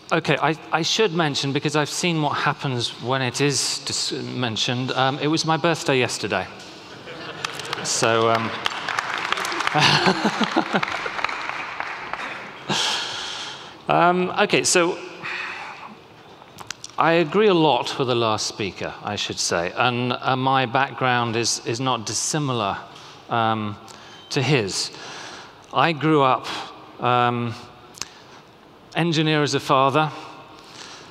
Okay, I should mention, because I've seen what happens when it is mentioned, it was my birthday yesterday. So, okay, so I agree a lot with the last speaker, I should say, and my background is not dissimilar to his. I grew up engineer as a father,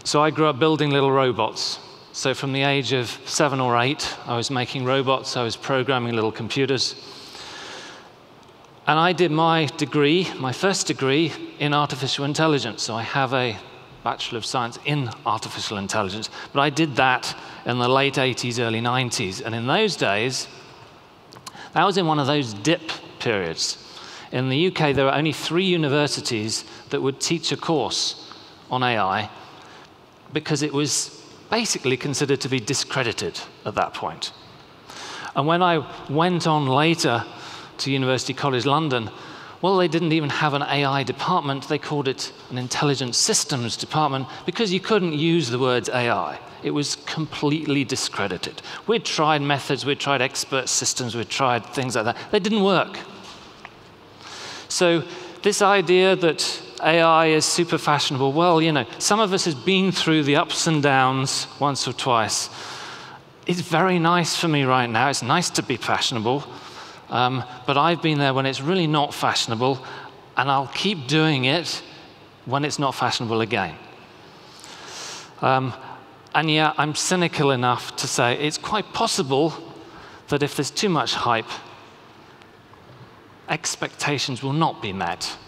so I grew up building little robots. So from the age of 7 or 8, I was making robots, I was programming little computers. And I did my degree, my first degree, in artificial intelligence. So I have a Bachelor of Science in Artificial Intelligence. But I did that in the late 80s, early 90s. And in those days, that was in one of those dip periods. In the UK, there were only 3 universities that would teach a course on AI because it was basically considered to be discredited at that point. And when I went on later to University College London, well, they didn't even have an AI department. They called it an intelligent systems department because you couldn't use the words AI. It was completely discredited. We'd tried methods, we'd tried expert systems, we'd tried things like that. They didn't work. So this idea that AI is super fashionable, well, you know, some of us has been through the ups and downs once or twice. It's very nice for me right now. It's nice to be fashionable. But I've been there when it's really not fashionable, and I'll keep doing it when it's not fashionable again. And yeah, I'm cynical enough to say it's quite possible that if there's too much hype, expectations will not be met,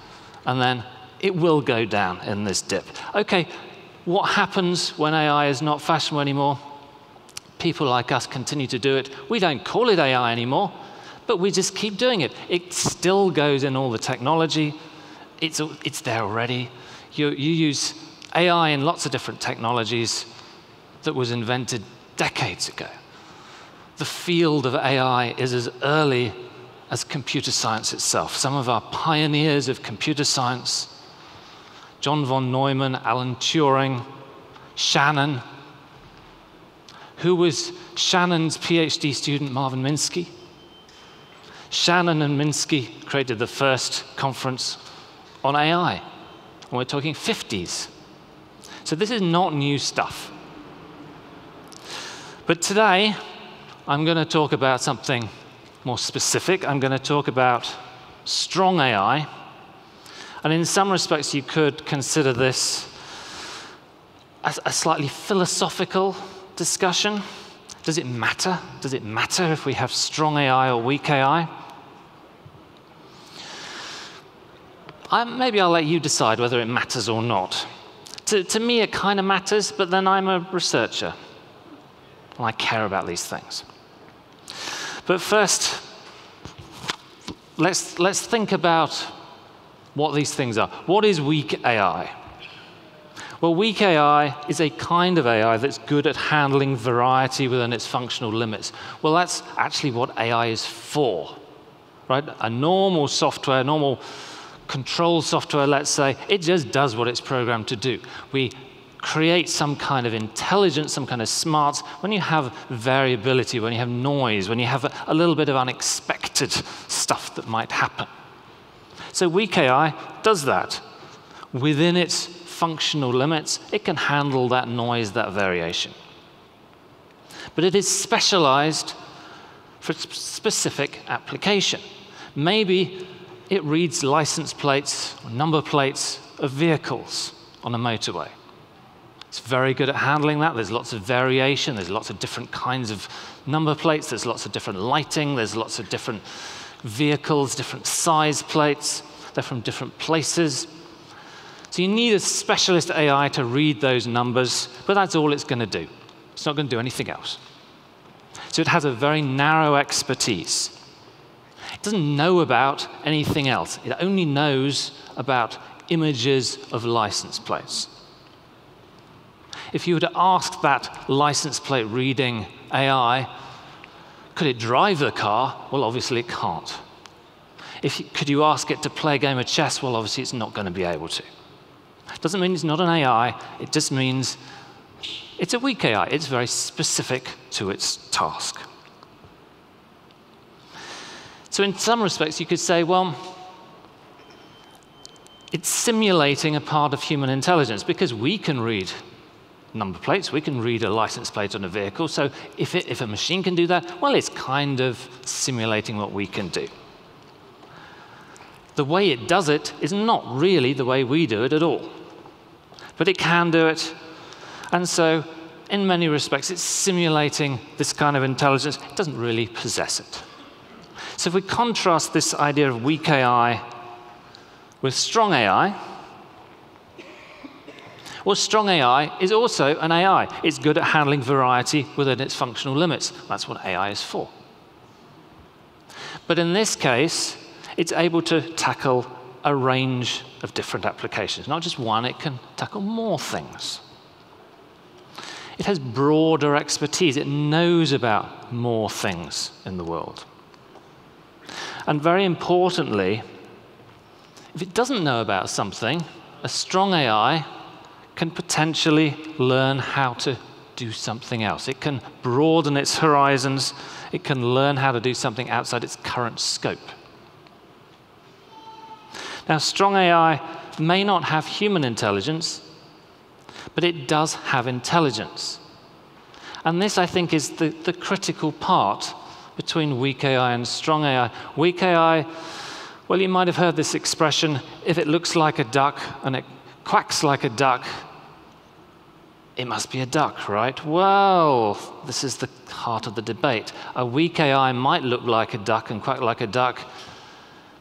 and then it will go down in this dip. Okay, what happens when AI is not fashionable anymore? People like us continue to do it. We don't call it AI anymore, but we just keep doing it. It still goes in all the technology. It's there already. You use AI in lots of different technologies that was invented decades ago. The field of AI is as early as computer science itself. Some of our pioneers of computer science, John von Neumann, Alan Turing, Shannon. Who was Shannon's PhD student, Marvin Minsky? Shannon and Minsky created the first conference on AI. And we're talking 50s. So this is not new stuff. But today, I'm going to talk about something more specific. I'm going to talk about strong AI. And in some respects, you could consider this as a slightly philosophical discussion. Does it matter? Does it matter if we have strong AI or weak AI? Maybe I'll let you decide whether it matters or not. To me, it kind of matters, but then I'm a researcher, and I care about these things. But first, let's think about what these things are. What is weak AI? Well, weak AI is a kind of AI that's good at handling variety within its functional limits. Well, that's actually what AI is for, right? A normal software, normal control software, let's say, it just does what it's programmed to do. We create some kind of intelligence, some kind of smarts, when you have variability, when you have noise, when you have a little bit of unexpected stuff that might happen. So weak AI does that. Within its functional limits, it can handle that noise, that variation. But it is specialized for specific application. Maybe it reads license plates or number plates of vehicles on a motorway. It's very good at handling that. There's lots of variation. There's lots of different kinds of number plates. There's lots of different lighting. There's lots of different vehicles, different size plates. They're from different places. So you need a specialist AI to read those numbers, but that's all it's going to do. It's not going to do anything else. So it has a very narrow expertise. It doesn't know about anything else. It only knows about images of license plates. If you were to ask that license plate reading AI, could it drive the car? Well, obviously it can't. Could you ask it to play a game of chess? Well, obviously it's not going to be able to. Doesn't mean it's not an AI, it just means it's a weak AI. It's very specific to its task. So in some respects, you could say, well, it's simulating a part of human intelligence because we can read number plates, we can read a license plate on a vehicle, so if a machine can do that, well, it's kind of simulating what we can do. The way it does it is not really the way we do it at all, but it can do it, and so in many respects, it's simulating this kind of intelligence. It doesn't really possess it. So if we contrast this idea of weak AI with strong AI, well, strong AI is also an AI. It's good at handling variety within its functional limits. That's what AI is for. But in this case, it's able to tackle a range of different applications. Not just one, it can tackle more things. It has broader expertise. It knows about more things in the world. And very importantly, if it doesn't know about something, a strong AI can potentially learn how to do something else. It can broaden its horizons. It can learn how to do something outside its current scope. Now, strong AI may not have human intelligence, but it does have intelligence. And this, I think, is the critical part between weak AI and strong AI. Weak AI, well, you might have heard this expression, if it looks like a duck and it quacks like a duck, it must be a duck, right? Well, this is the heart of the debate. A weak AI might look like a duck and quack like a duck,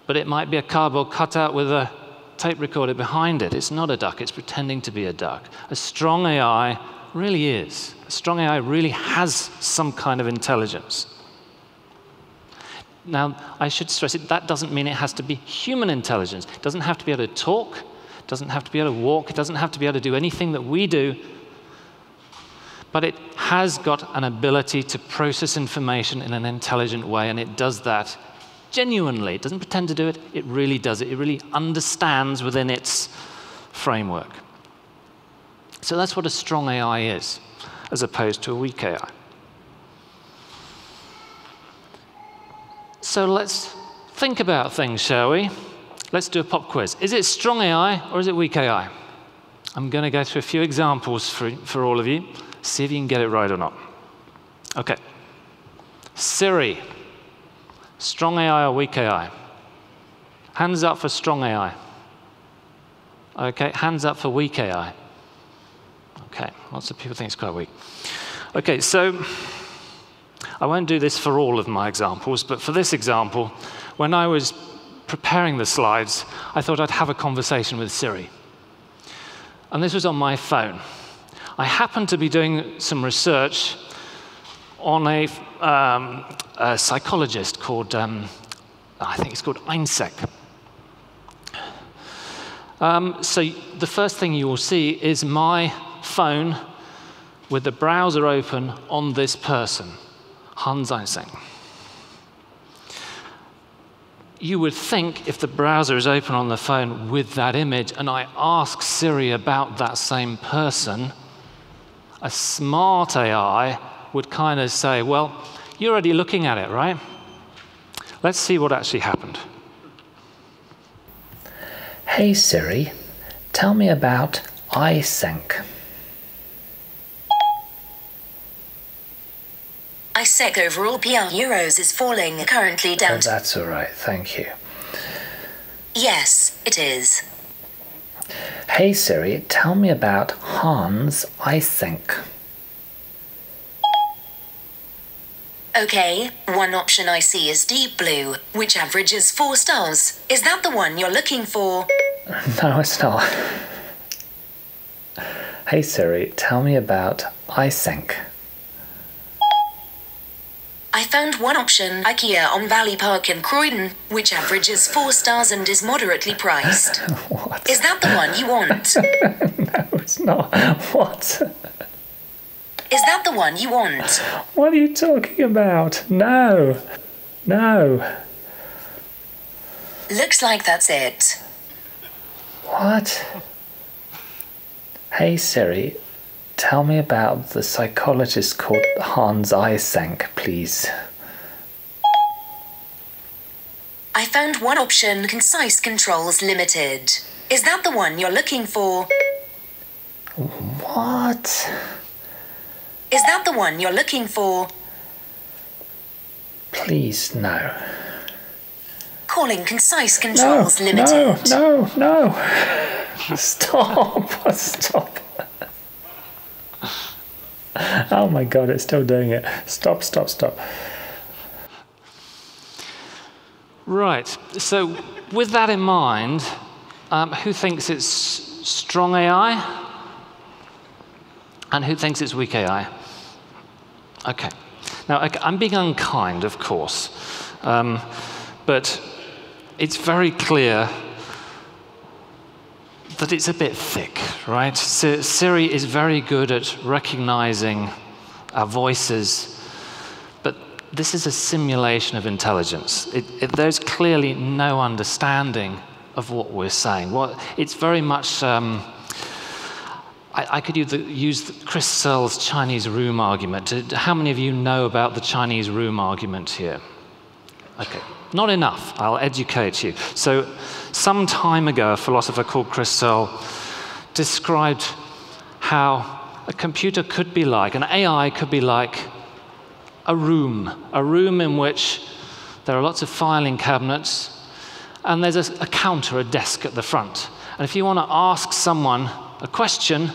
but it might be a cardboard cutout with a tape recorder behind it. It's not a duck, it's pretending to be a duck. A strong AI really is. A strong AI really has some kind of intelligence. Now, I should stress it, that doesn't mean it has to be human intelligence. It doesn't have to be able to talk, it doesn't have to be able to walk, it doesn't have to be able to do anything that we do, but it has got an ability to process information in an intelligent way, and it does that genuinely. It doesn't pretend to do it, it really does it. It really understands within its framework. So that's what a strong AI is, as opposed to a weak AI. So let's think about things, shall we? Let's do a pop quiz. Is it strong AI or is it weak AI? I'm going to go through a few examples for all of you. See if you can get it right or not. OK. Siri. Strong AI or weak AI? Hands up for strong AI. OK, hands up for weak AI. OK, lots of people think it's quite weak. OK, so I won't do this for all of my examples, but for this example, when I was preparing the slides, I thought I'd have a conversation with Siri. And this was on my phone. I happened to be doing some research on a psychologist called, I think it's called Einstein. So the first thing you will see is my phone with the browser open on this person, Hans Einstein. You would think if the browser is open on the phone with that image, and I ask Siri about that same person, a smart AI would kind of say, well, you're already looking at it, right? Let's see what actually happened. Hey Siri, tell me about iSync. iSec overall PR euros is falling, currently down. Oh, that's all right, thank you. Yes, it is. Hey Siri, tell me about Hans iSync. Okay, one option I see is deep blue, which averages 4 stars. Is that the one you're looking for? No, it's not. Hey Siri, tell me about iSync. I found one option, IKEA on Valley Park in Croydon, which averages 4 stars and is moderately priced. What? Is that the one you want? No, it's not. What? Is that the one you want? What are you talking about? No. No. Looks like that's it. What? Hey Siri, tell me about the psychologist called Hans Eysenck, please. I found one option, Concise Controls Limited. Is that the one you're looking for? What? Is that the one you're looking for? Please, no. Calling Concise Controls Limited. No. Stop. Stop. Oh my God, it's still doing it. Stop. Right, so with that in mind, who thinks it's strong AI? And who thinks it's weak AI? Okay. Now, I'm being unkind, of course, but it's very clear that it's a bit thick, right? So Siri is very good at recognizing our voices, but this is a simulation of intelligence. There's clearly no understanding of what we're saying. It's very much, I could use Chris Searle's Chinese room argument. How many of you know about the Chinese room argument here? Okay, not enough. I'll educate you. So some time ago, a philosopher called Chris Searle described how a computer could be like, an AI could be like a room in which there are lots of filing cabinets, and there's a counter, a desk at the front. And if you want to ask someone a question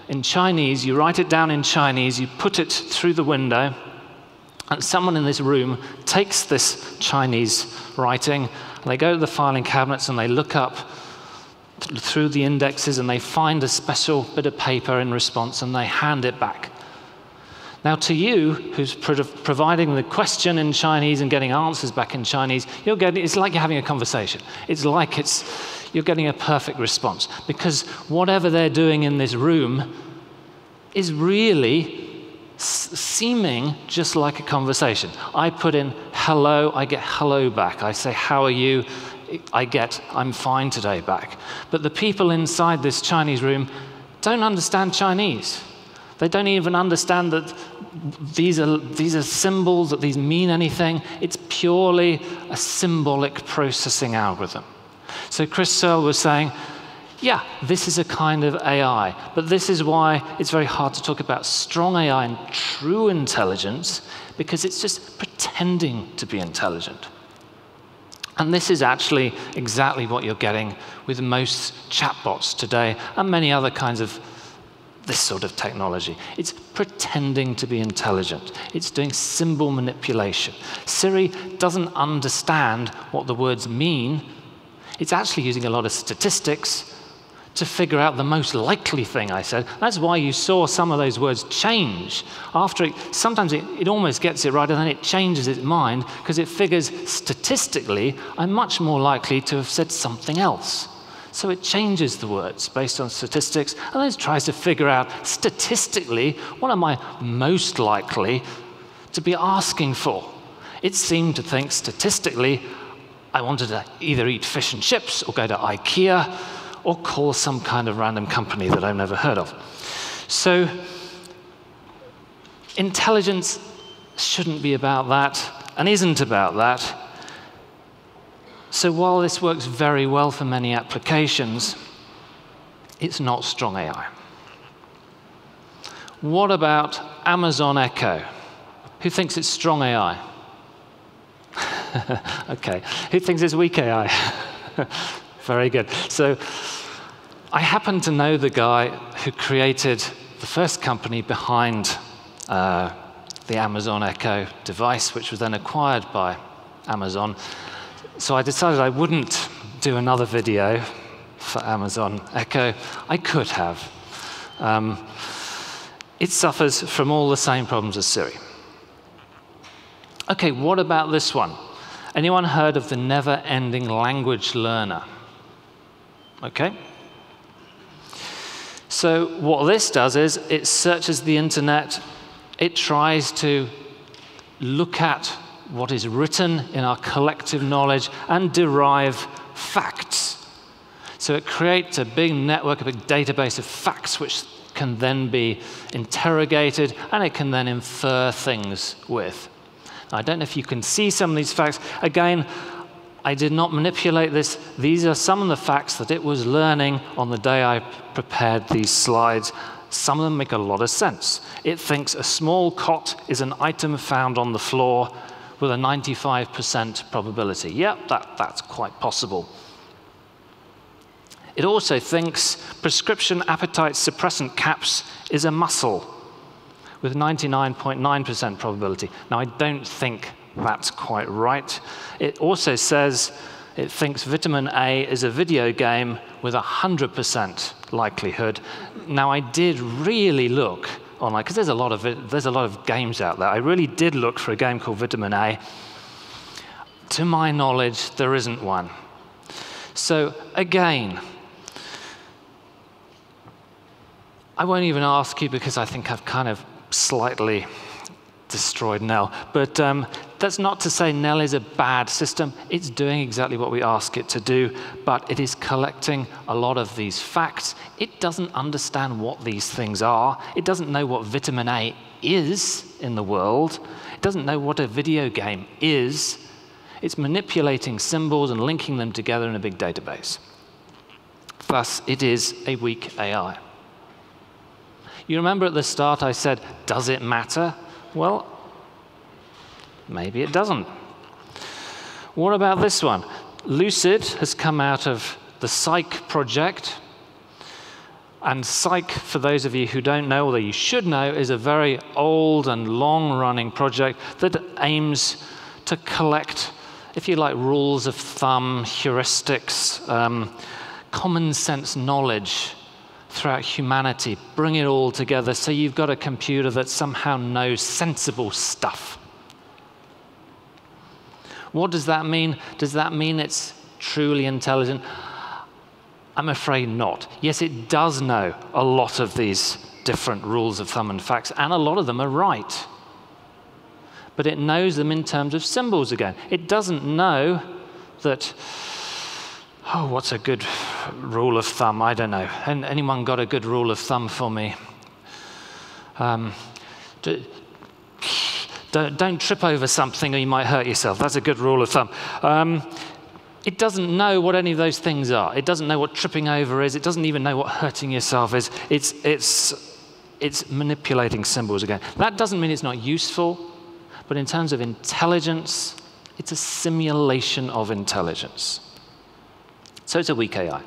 in Chinese, you write it down in Chinese, you put it through the window, and someone in this room takes this Chinese writing, and they go to the filing cabinets and they look up through the indexes and they find a special bit of paper in response and they hand it back. Now to you, who's providing the question in Chinese and getting answers back in Chinese, it's like you're having a conversation. It's like you're getting a perfect response, because whatever they're doing in this room is really seeming just like a conversation. I put in hello, I get hello back. I say, how are you? I get, I'm fine today back. But the people inside this Chinese room don't understand Chinese. They don't even understand that these are symbols, that these mean anything. It's purely a symbolic processing algorithm. So Chris Searle was saying, yeah, this is a kind of AI, but this is why it's very hard to talk about strong AI and true intelligence, because it's just pretending to be intelligent. And this is actually exactly what you're getting with most chatbots today and many other kinds of this sort of technology. It's pretending to be intelligent. It's doing symbol manipulation. Siri doesn't understand what the words mean. It's actually using a lot of statistics to figure out the most likely thing I said. That's why you saw some of those words change. Sometimes it almost gets it right, and then it changes its mind, because it figures statistically I'm much more likely to have said something else. So it changes the words based on statistics, and then it tries to figure out statistically what am I most likely to be asking for. It seemed to think statistically I wanted to either eat fish and chips or go to IKEA or call some kind of random company that I've never heard of. So intelligence shouldn't be about that and isn't about that. So while this works very well for many applications, it's not strong AI. What about Amazon Echo? Who thinks it's strong AI? Okay. Who thinks it's weak AI? Very good. So I happen to know the guy who created the first company behind the Amazon Echo device, which was then acquired by Amazon. So I decided I wouldn't do another video for Amazon Echo. I could have. It suffers from all the same problems as Siri. Okay, what about this one? Anyone heard of the never-ending language learner? Okay. So what this does is it searches the internet. It tries to look at what is written in our collective knowledge and derive facts. So it creates a big network, a big database of facts which can then be interrogated, and it can then infer things with. Now, I don't know if you can see some of these facts. Again, I did not manipulate this. These are some of the facts that it was learning on the day I prepared these slides. Some of them make a lot of sense. It thinks a small cot is an item found on the floor with a 95% probability. Yep, that's quite possible. It also thinks prescription appetite suppressant caps is a muscle with 99.9% probability. Now, I don't think that's quite right. It also says it thinks vitamin A is a video game with 100% likelihood. Now, I did really look online, because there's a lot of games out there. I really did look for a game called Vitamin A. To my knowledge, there isn't one. So again, I won't even ask you because I think I've kind of slightly destroyed Nell. But that's not to say Nell is a bad system. It's doing exactly what we ask it to do, but it is collecting a lot of these facts. It doesn't understand what these things are. It doesn't know what vitamin A is in the world. It doesn't know what a video game is. It's manipulating symbols and linking them together in a big database. Thus, it is a weak AI. You remember at the start I said, does it matter? Well, maybe it doesn't. What about this one? Lucid has come out of the Psych project. And Psych, for those of you who don't know, although you should know, is a very old and long-running project that aims to collect, if you like, rules of thumb, heuristics, common sense knowledge throughout humanity, bring it all together so you've got a computer that somehow knows sensible stuff. What does that mean? Does that mean it's truly intelligent? I'm afraid not. Yes, it does know a lot of these different rules of thumb and facts, and a lot of them are right. But it knows them in terms of symbols again. It doesn't know that, oh, what's a good rule of thumb? I don't know. Anyone got a good rule of thumb for me? Don't trip over something or you might hurt yourself. That's a good rule of thumb. It doesn't know what any of those things are. It doesn't know what tripping over is. It doesn't even know what hurting yourself is. It's manipulating symbols again. That doesn't mean it's not useful, but in terms of intelligence, it's a simulation of intelligence. So it's a weak AI.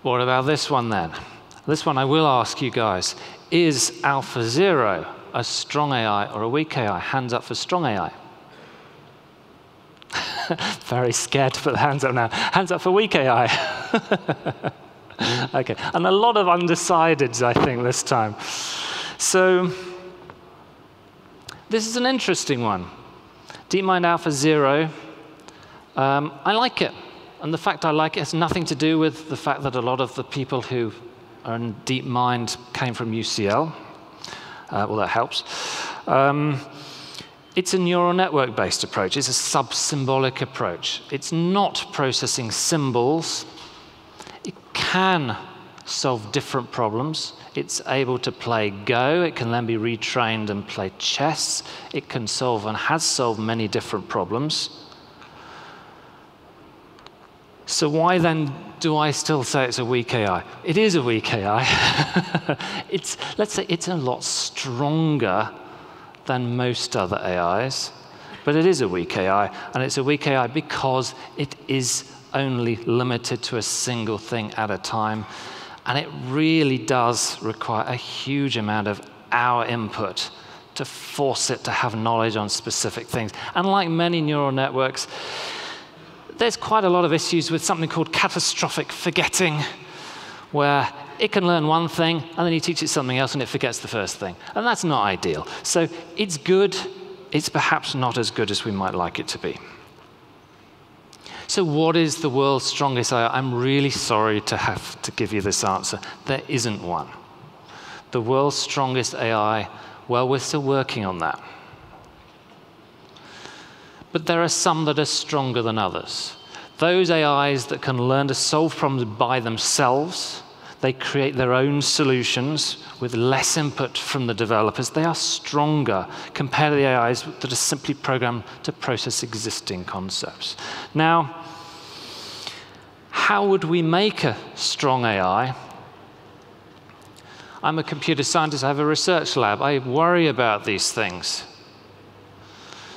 What about this one then? This one I will ask you guys. Is AlphaZero a strong AI or a weak AI? Hands up for strong AI. Very scared to put the hands up now. Hands up for weak AI. Okay, and a lot of undecideds, I think, this time. So this is an interesting one. DeepMind AlphaZero. I like it. And the fact I like it has nothing to do with the fact that a lot of the people who are in DeepMind came from UCL. Well, that helps. It's a neural network-based approach. It's a sub-symbolic approach. It's not processing symbols. It can solve different problems. It's able to play Go. It can then be retrained and play chess. It can solve and has solved many different problems. So why then do I still say it's a weak AI? It is a weak AI. Let's say it's a lot stronger than most other AIs, but it is a weak AI, and it's a weak AI because it is only limited to a single thing at a time, and it really does require a huge amount of our input to force it to have knowledge on specific things. And like many neural networks, there's quite a lot of issues with something called catastrophic forgetting, where it can learn one thing, and then you teach it something else, and it forgets the first thing. And that's not ideal. So it's good. It's perhaps not as good as we might like it to be. So what is the world's strongest AI? I'm really sorry to have to give you this answer. There isn't one. The world's strongest AI, well, we're still working on that. But there are some that are stronger than others. Those AIs that can learn to solve problems by themselves, they create their own solutions with less input from the developers. They are stronger compared to the AIs that are simply programmed to process existing concepts. Now, how would we make a strong AI? I'm a computer scientist. I have a research lab. I worry about these things.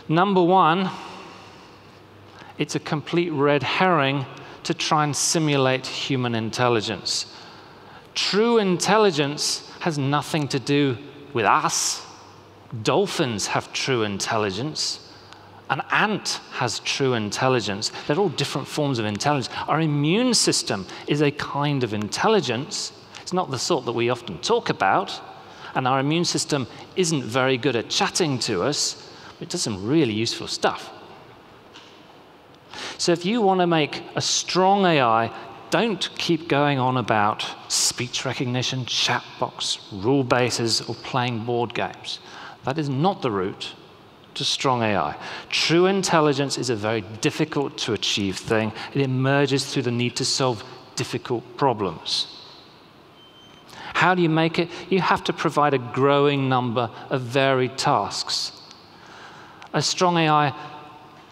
Number one, it's a complete red herring to try and simulate human intelligence. True intelligence has nothing to do with us. Dolphins have true intelligence. An ant has true intelligence. They're all different forms of intelligence. Our immune system is a kind of intelligence. It's not the sort that we often talk about. And our immune system isn't very good at chatting to us. It does some really useful stuff. So if you want to make a strong AI, don't keep going on about speech recognition, chatbots, rule bases, or playing board games. That is not the route to strong AI. True intelligence is a very difficult to achieve thing. It emerges through the need to solve difficult problems. How do you make it? You have to provide a growing number of varied tasks. A strong AI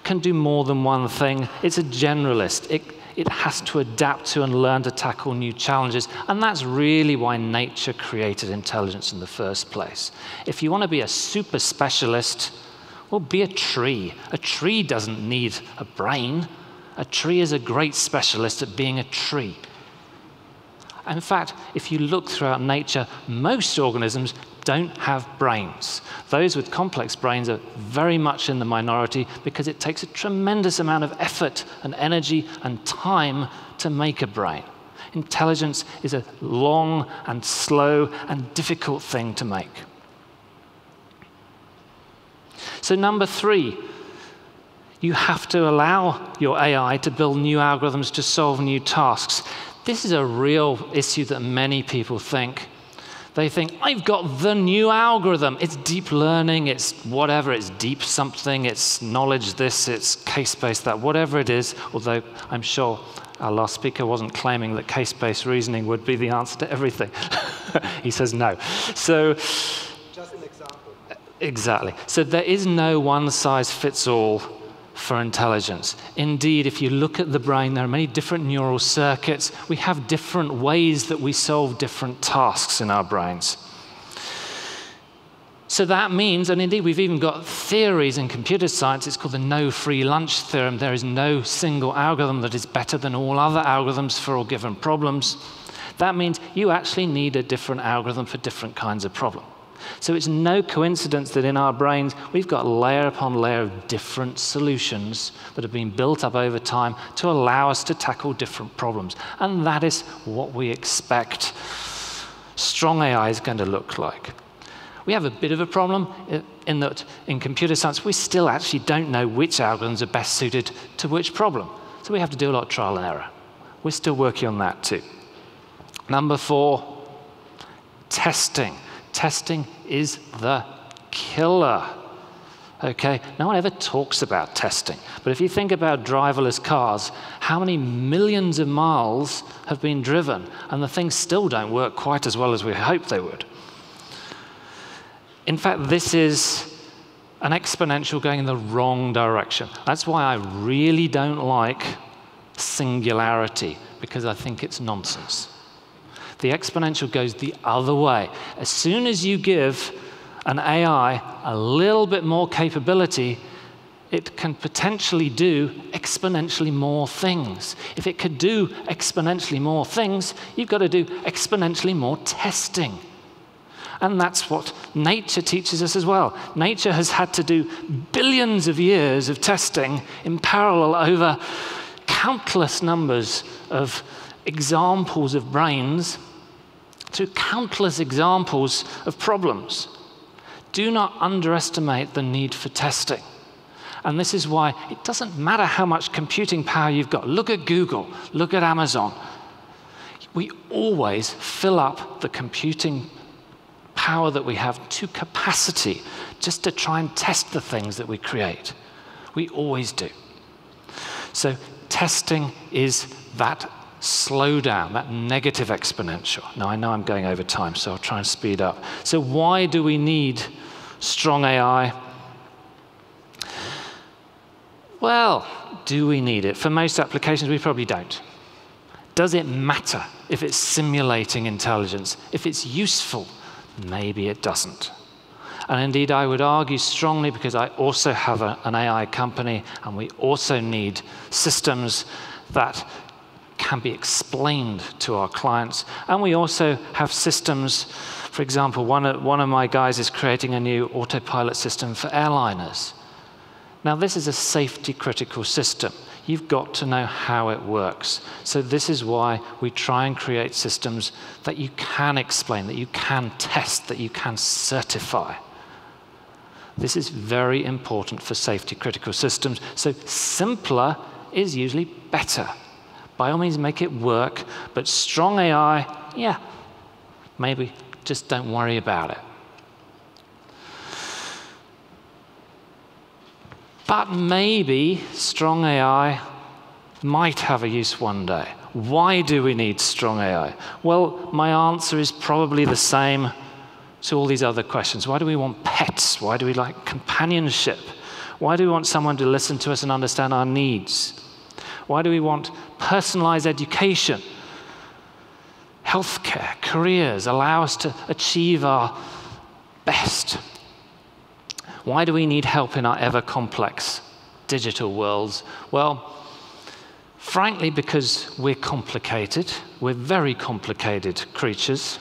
can do more than one thing. It's a generalist. It has to adapt to and learn to tackle new challenges. And that's really why nature created intelligence in the first place. If you want to be a super specialist, well, be a tree. A tree doesn't need a brain. A tree is a great specialist at being a tree. In fact, if you look throughout nature, most organisms don't have brains. Those with complex brains are very much in the minority because it takes a tremendous amount of effort and energy and time to make a brain. Intelligence is a long and slow and difficult thing to make. So number three, you have to allow your AI to build new algorithms to solve new tasks. This is a real issue that many people think. They think, I've got the new algorithm. It's deep learning, it's whatever, it's deep something, it's knowledge this, it's case-based that, whatever it is, although I'm sure our last speaker wasn't claiming that case-based reasoning would be the answer to everything. He says no. So, just an example. Exactly. So there is no one-size-fits-all for intelligence. Indeed, if you look at the brain, there are many different neural circuits. We have different ways that we solve different tasks in our brains. So that means, and indeed we've even got theories in computer science, it's called the no free lunch theorem. There is no single algorithm that is better than all other algorithms for all given problems. That means you actually need a different algorithm for different kinds of problems. So it's no coincidence that in our brains, we've got layer upon layer of different solutions that have been built up over time to allow us to tackle different problems. And that is what we expect strong AI is going to look like. We have a bit of a problem in that in computer science, we still actually don't know which algorithms are best suited to which problem. So we have to do a lot of trial and error. We're still working on that too. Number 4, testing. Testing is the killer. Okay, no one ever talks about testing. But if you think about driverless cars, how many millions of miles have been driven, and the things still don't work quite as well as we hoped they would. In fact, this is an exponential going in the wrong direction. That's why I really don't like singularity, because I think it's nonsense. The exponential goes the other way. As soon as you give an AI a little bit more capability, it can potentially do exponentially more things. If it could do exponentially more things, you've got to do exponentially more testing. And that's what nature teaches us as well. Nature has had to do billions of years of testing in parallel over countless numbers of examples of brains through countless examples of problems. Do not underestimate the need for testing. And this is why it doesn't matter how much computing power you've got. Look at Google, look at Amazon. We always fill up the computing power that we have to capacity just to try and test the things that we create. We always do. So testing is that slowdown, that negative exponential. Now, I know I'm going over time, so I'll try and speed up. So why do we need strong AI? Well, do we need it? For most applications, we probably don't. Does it matter if it's simulating intelligence? If it's useful? Maybe it doesn't. And indeed, I would argue strongly, because I also have an AI company, and we also need systems that can be explained to our clients. And we also have systems, for example, one of my guys is creating a new autopilot system for airliners. Now, this is a safety-critical system. You've got to know how it works. So this is why we try and create systems that you can explain, that you can test, that you can certify. This is very important for safety-critical systems. So simpler is usually better. By all means, make it work. But strong AI, yeah, maybe just don't worry about it. But maybe strong AI might have a use one day. Why do we need strong AI? Well, my answer is probably the same to all these other questions. Why do we want pets? Why do we like companionship? Why do we want someone to listen to us and understand our needs? Why do we want personalized education, healthcare, careers, allow us to achieve our best? Why do we need help in our ever-complex digital worlds? Well, frankly, because we're complicated. We're very complicated creatures.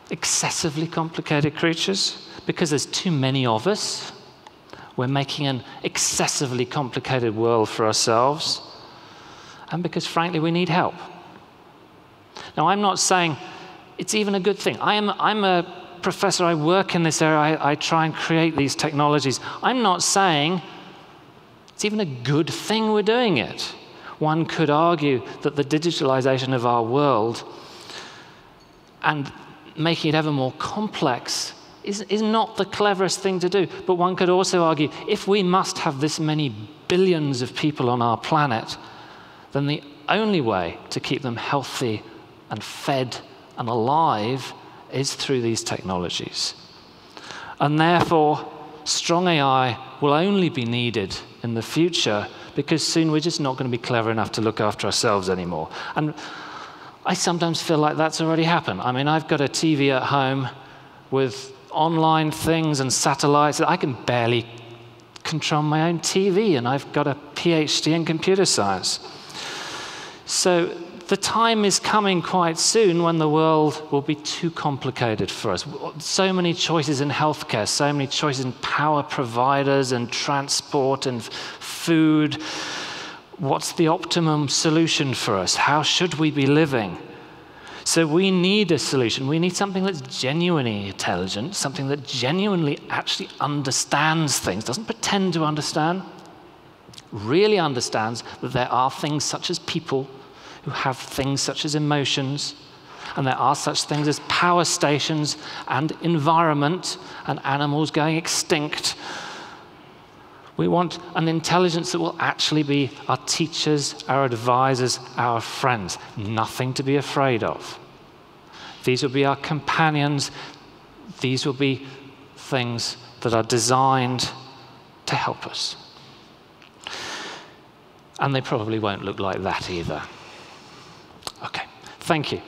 Excessively complicated creatures. Because there's too many of us. We're making an excessively complicated world for ourselves. And because, frankly, we need help. Now, I'm not saying it's even a good thing. I'm a professor, I work in this area, I try and create these technologies. I'm not saying it's even a good thing we're doing it. One could argue that the digitalization of our world and making it ever more complex is not the cleverest thing to do. But one could also argue, if we must have this many billions of people on our planet, then the only way to keep them healthy and fed and alive is through these technologies. And therefore, strong AI will only be needed in the future, because soon we're just not going to be clever enough to look after ourselves anymore. And I sometimes feel like that's already happened. I mean, I've got a TV at home with online things and satellites. I can barely control my own TV, and I've got a PhD in computer science. So the time is coming quite soon when the world will be too complicated for us. So many choices in healthcare, so many choices in power providers and transport and food. What's the optimum solution for us? How should we be living? So we need a solution. We need something that's genuinely intelligent, something that genuinely actually understands things, doesn't pretend to understand, really understands that there are things such as people who have things such as emotions, and there are such things as power stations and environment and animals going extinct. We want an intelligence that will actually be our teachers, our advisors, our friends. Nothing to be afraid of. These will be our companions. These will be things that are designed to help us. And they probably won't look like that either. Okay, thank you.